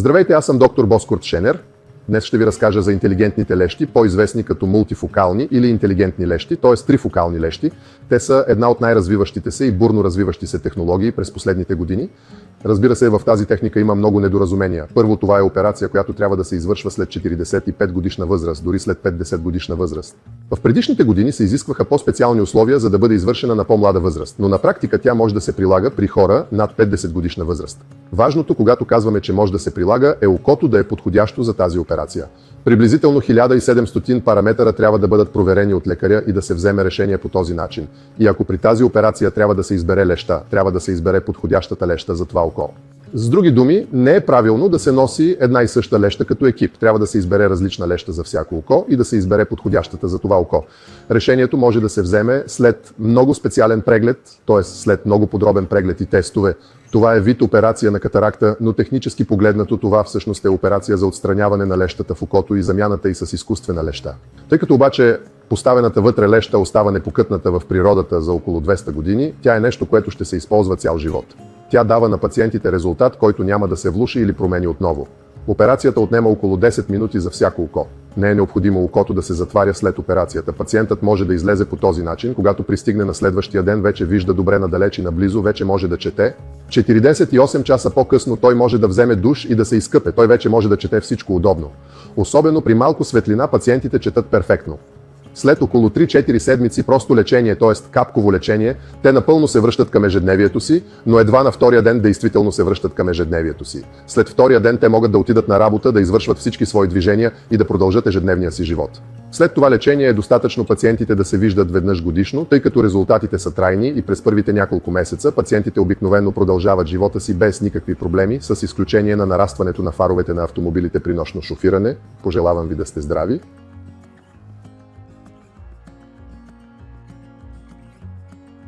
Здравейте, аз съм доктор Боскорт Шенер. Днес ще ви разкажа за интелигентните лещи, по-известни като мултифокални или интелигентни лещи, т.е. трифокални лещи. Те са една от най-развиващите се и бурно развиващи се технологии през последните години. Разбира се, в тази техника има много недоразумения. Първо, това е операция, която трябва да се извършва след 45 годишна възраст, дори след 50 годишна възраст. В предишните години се изискваха по-специални условия, за да бъде извършена на по-млада възраст, но на практика тя може да се прилага при хора над 50 годишна възраст. Важното, когато казваме, че може да се прилага, е окото да е подходящо за тази операция. Приблизително 1700 параметъра трябва да бъдат проверени от лекаря и да се вземе решение по този начин. И ако при тази операция трябва да се избере леща, трябва да се избере подходящата леща за това око. С други думи, не е правилно да се носи една и съща леща като екип. Трябва да се избере различна леща за всяко око и да се избере подходящата за това око. Решението може да се вземе след много специален преглед, т.е. след много подробен преглед и тестове. Това е вид операция на катаракта, но технически погледнато това всъщност е операция за отстраняване на лещата в окото и замяната й с изкуствена леща. Тъй като обаче поставената вътре леща остава непокътната в природата за около 200 години, тя е нещо, което ще се използва цял живот. Тя дава на пациентите резултат, който няма да се влуши или промени отново. Операцията отнема около 10 минути за всяко око. Не е необходимо окото да се затваря след операцията. Пациентът може да излезе по този начин, когато пристигне на следващия ден, вече вижда добре надалеч и наблизо, вече може да чете. 48 часа по-късно той може да вземе душ и да се изкъпе. Той вече може да чете всичко удобно. Особено при малко светлина пациентите четат перфектно. След около 3-4 седмици просто лечение, т.е. капково лечение, те напълно се връщат към ежедневието си, но едва на втория ден действително се връщат към ежедневието си. След втория ден те могат да отидат на работа, да извършват всички свои движения и да продължат ежедневния си живот. След това лечение е достатъчно пациентите да се виждат веднъж годишно, тъй като резултатите са трайни и през първите няколко месеца пациентите обикновено продължават живота си без никакви проблеми, с изключение на нарастването на фаровете на автомобилите при нощно шофиране. Пожелавам ви да сте здрави!